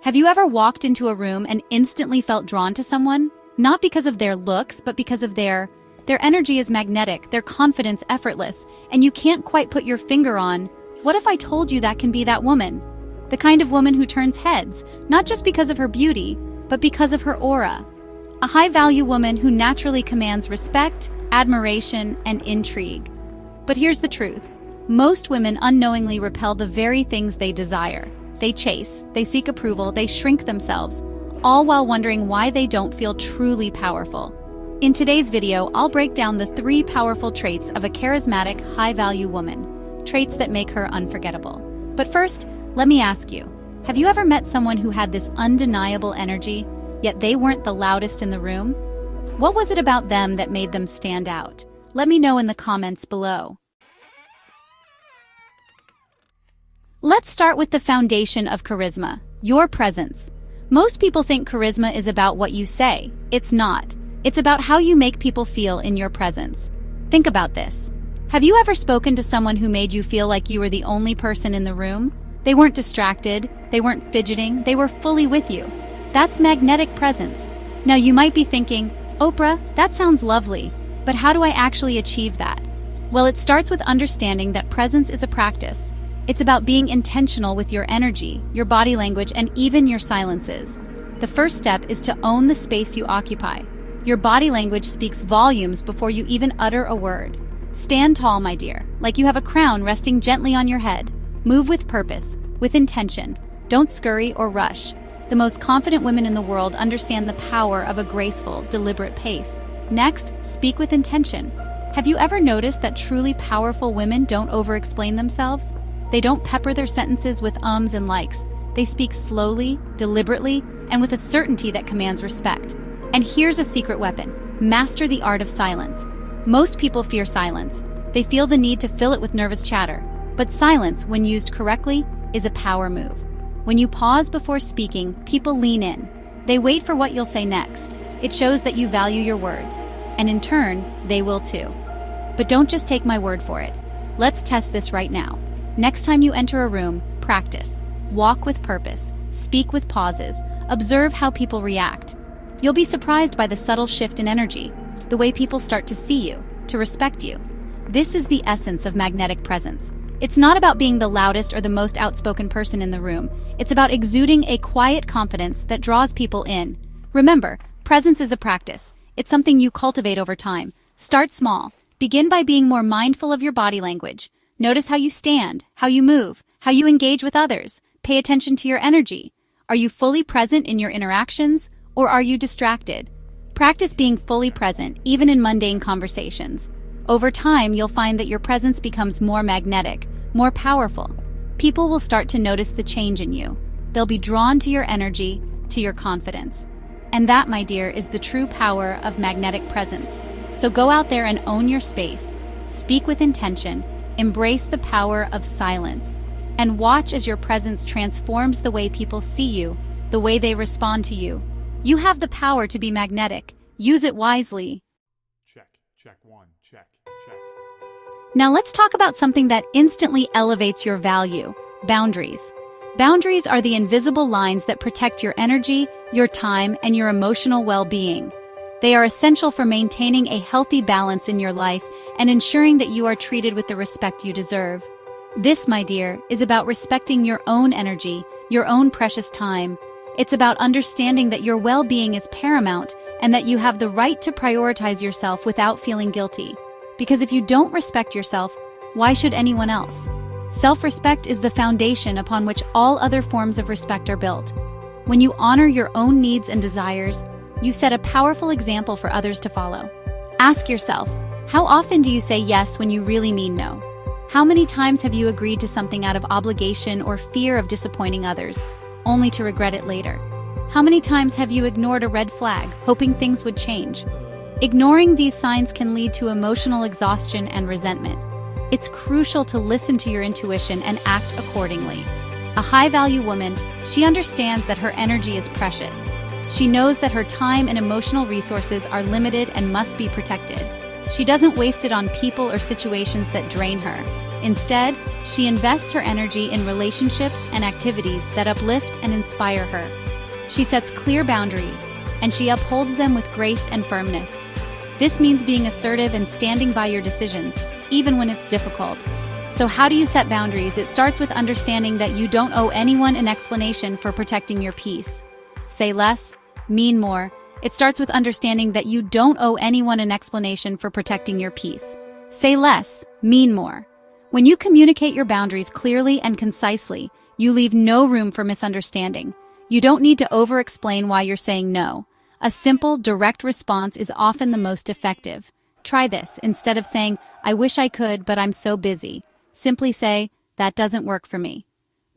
Have you ever walked into a room and instantly felt drawn to someone? Not because of their looks, but because of their energy is magnetic, their confidence effortless, and you can't quite put your finger on. What if I told you that can be that woman? The kind of woman who turns heads, not just because of her beauty, but because of her aura. A high-value woman who naturally commands respect, admiration, and intrigue. But here's the truth. Most women unknowingly repel the very things they desire. They chase, they seek approval, they shrink themselves, all while wondering why they don't feel truly powerful. In today's video, I'll break down the 3 powerful traits of a charismatic, high-value woman, traits that make her unforgettable. But first, let me ask you, have you ever met someone who had this undeniable energy, yet they weren't the loudest in the room? What was it about them that made them stand out? Let me know in the comments below. Let's start with the foundation of charisma, your presence. Most people think charisma is about what you say. It's not. It's about how you make people feel in your presence. Think about this. Have you ever spoken to someone who made you feel like you were the only person in the room? They weren't distracted, they weren't fidgeting, they were fully with you. That's magnetic presence. Now you might be thinking, Oprah, that sounds lovely, but how do I actually achieve that? Well, it starts with understanding that presence is a practice. It's about being intentional with your energy, your body language, and even your silences. The first step is to own the space you occupy. Your body language speaks volumes before you even utter a word. Stand tall, my dear, like you have a crown resting gently on your head. Move with purpose, with intention. Don't scurry or rush. The most confident women in the world understand the power of a graceful, deliberate pace. Next, speak with intention. Have you ever noticed that truly powerful women don't over-explain themselves? They don't pepper their sentences with ums and likes. They speak slowly, deliberately, and with a certainty that commands respect. And here's a secret weapon. Master the art of silence. Most people fear silence. They feel the need to fill it with nervous chatter. But silence, when used correctly, is a power move. When you pause before speaking, people lean in. They wait for what you'll say next. It shows that you value your words. And in turn, they will too. But don't just take my word for it. Let's test this right now. Next time you enter a room, practice. Walk with purpose. Speak with pauses. Observe how people react. You'll be surprised by the subtle shift in energy, the way people start to see you, to respect you. This is the essence of magnetic presence. It's not about being the loudest or the most outspoken person in the room. It's about exuding a quiet confidence that draws people in. Remember, presence is a practice. It's something you cultivate over time. Start small. Begin by being more mindful of your body language. Notice how you stand, how you move, how you engage with others. Pay attention to your energy. Are you fully present in your interactions, or are you distracted? Practice being fully present, even in mundane conversations. Over time, you'll find that your presence becomes more magnetic, more powerful. People will start to notice the change in you. They'll be drawn to your energy, to your confidence. And that, my dear, is the true power of magnetic presence. So go out there and own your space. Speak with intention. Embrace the power of silence. And watch as your presence transforms the way people see you, the way they respond to you. You have the power to be magnetic. Use it wisely. Check one, check. Now let's talk about something that instantly elevates your value: boundaries. Boundaries are the invisible lines that protect your energy, your time, and your emotional well-being. They are essential for maintaining a healthy balance in your life and ensuring that you are treated with the respect you deserve. This, my dear, is about respecting your own energy, your own precious time. It's about understanding that your well-being is paramount and that you have the right to prioritize yourself without feeling guilty. Because if you don't respect yourself, why should anyone else? Self-respect is the foundation upon which all other forms of respect are built. When you honor your own needs and desires, you set a powerful example for others to follow. Ask yourself, how often do you say yes when you really mean no? How many times have you agreed to something out of obligation or fear of disappointing others, only to regret it later? How many times have you ignored a red flag, hoping things would change? Ignoring these signs can lead to emotional exhaustion and resentment. It's crucial to listen to your intuition and act accordingly. A high-value woman, she understands that her energy is precious. She knows that her time and emotional resources are limited and must be protected. She doesn't waste it on people or situations that drain her. Instead, she invests her energy in relationships and activities that uplift and inspire her. She sets clear boundaries, and she upholds them with grace and firmness. This means being assertive and standing by your decisions, even when it's difficult. So how do you set boundaries? It starts with understanding that you don't owe anyone an explanation for protecting your peace. Say less, mean more. It starts with understanding that you don't owe anyone an explanation for protecting your peace. Say less, mean more. When you communicate your boundaries clearly and concisely, you leave no room for misunderstanding. You don't need to over-explain why you're saying no. A simple, direct response is often the most effective. Try this. Instead of saying, "I wish I could, but I'm so busy," simply say, "That doesn't work for me."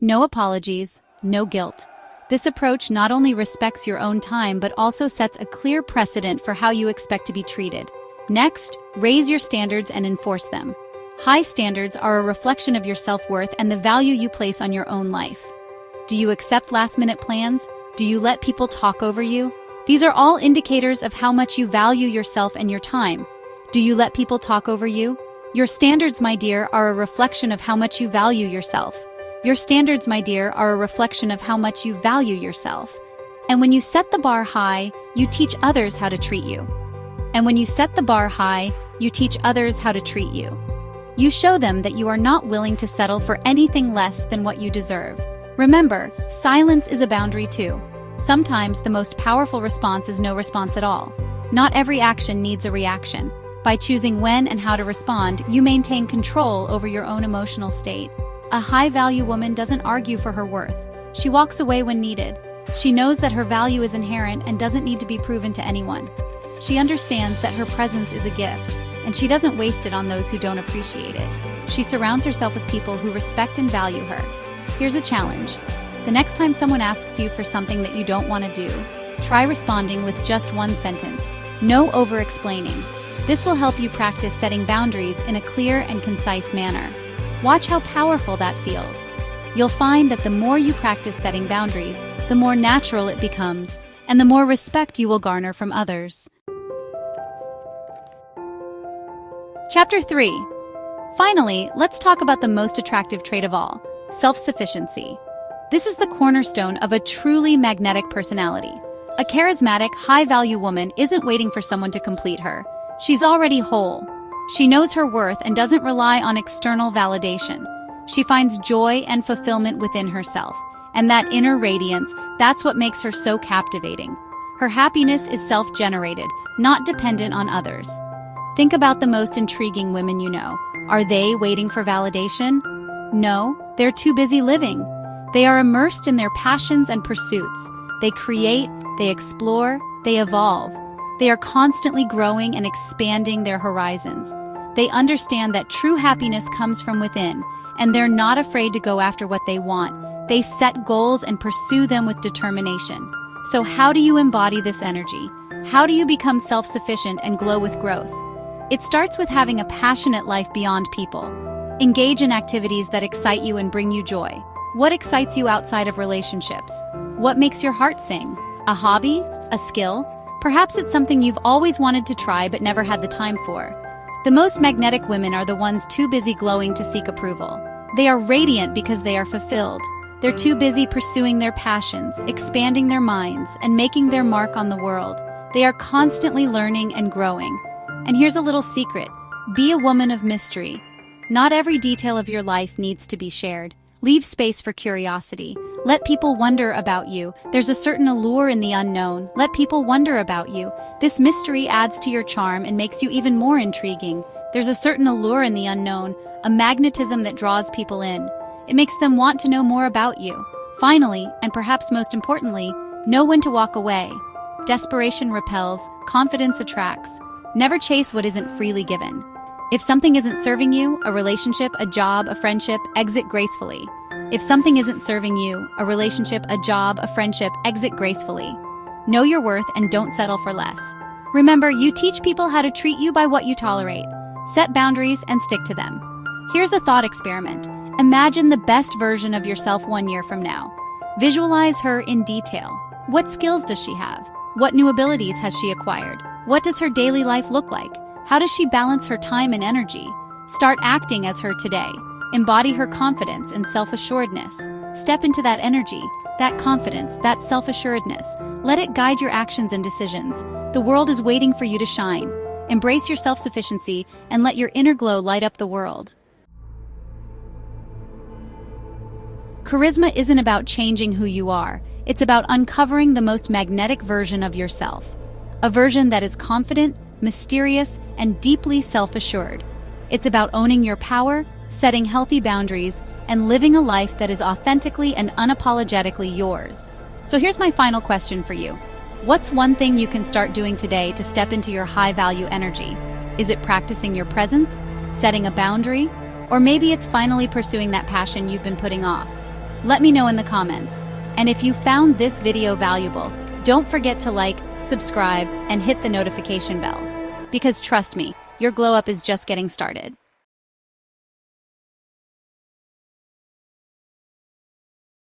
No apologies, no guilt. This approach not only respects your own time but also sets a clear precedent for how you expect to be treated. Next, raise your standards and enforce them. High standards are a reflection of your self-worth and the value you place on your own life. Do you accept last-minute plans? Do you let people talk over you? These are all indicators of how much you value yourself and your time. Do you let people talk over you? Your standards, my dear, are a reflection of how much you value yourself. Your standards, my dear, are a reflection of how much you value yourself. And when you set the bar high, you teach others how to treat you. And when you set the bar high, you teach others how to treat you. You show them that you are not willing to settle for anything less than what you deserve. Remember, silence is a boundary too. Sometimes the most powerful response is no response at all. Not every action needs a reaction. By choosing when and how to respond, you maintain control over your own emotional state. A high-value woman doesn't argue for her worth. She walks away when needed. She knows that her value is inherent and doesn't need to be proven to anyone. She understands that her presence is a gift, and she doesn't waste it on those who don't appreciate it. She surrounds herself with people who respect and value her. Here's a challenge. The next time someone asks you for something that you don't want to do, try responding with just one sentence. No over-explaining. This will help you practice setting boundaries in a clear and concise manner. Watch how powerful that feels. You'll find that the more you practice setting boundaries, the more natural it becomes, and the more respect you will garner from others. Chapter 3. Finally, let's talk about the most attractive trait of all, self-sufficiency. This is the cornerstone of a truly magnetic personality. A charismatic, high-value woman isn't waiting for someone to complete her. She's already whole. She knows her worth and doesn't rely on external validation. She finds joy and fulfillment within herself, and that inner radiance, that's what makes her so captivating. Her happiness is self-generated, not dependent on others. Think about the most intriguing women you know. Are they waiting for validation? No, they're too busy living. They are immersed in their passions and pursuits. They create, they explore, they evolve. They are constantly growing and expanding their horizons. They understand that true happiness comes from within, and they're not afraid to go after what they want. They set goals and pursue them with determination. So how do you embody this energy? How do you become self-sufficient and glow with growth? It starts with having a passionate life beyond people. Engage in activities that excite you and bring you joy. What excites you outside of relationships? What makes your heart sing? A hobby? A skill? Perhaps it's something you've always wanted to try but never had the time for. The most magnetic women are the ones too busy glowing to seek approval. They are radiant because they are fulfilled. They're too busy pursuing their passions, expanding their minds, and making their mark on the world. They are constantly learning and growing. And here's a little secret. Be a woman of mystery. Not every detail of your life needs to be shared. Leave space for curiosity. Let people wonder about you. There's a certain allure in the unknown. Let people wonder about you. This mystery adds to your charm and makes you even more intriguing. There's a certain allure in the unknown, a magnetism that draws people in. It makes them want to know more about you. Finally, and perhaps most importantly, know when to walk away. Desperation repels, confidence attracts. Never chase what isn't freely given. If something isn't serving you, a relationship, a job, a friendship, exit gracefully. If something isn't serving you, a relationship, a job, a friendship, exit gracefully. Know your worth and don't settle for less. Remember, you teach people how to treat you by what you tolerate. Set boundaries and stick to them. Here's a thought experiment. Imagine the best version of yourself 1 year from now. Visualize her in detail. What skills does she have? What new abilities has she acquired? What does her daily life look like? How does she balance her time and energy? Start acting as her today. Embody her confidence and self-assuredness. Step into that energy, that confidence, that self-assuredness. Let it guide your actions and decisions. The world is waiting for you to shine. Embrace your self-sufficiency and let your inner glow light up the world. Charisma isn't about changing who you are. It's about uncovering the most magnetic version of yourself. A version that is confident, mysterious, and deeply self-assured. It's about owning your power, setting healthy boundaries, and living a life that is authentically and unapologetically yours. So here's my final question for you. What's one thing you can start doing today to step into your high-value energy? Is it practicing your presence, setting a boundary, or maybe it's finally pursuing that passion you've been putting off? Let me know in the comments. And if you found this video valuable, don't forget to like, subscribe, and hit the notification bell. Because trust me, your glow up is just getting started.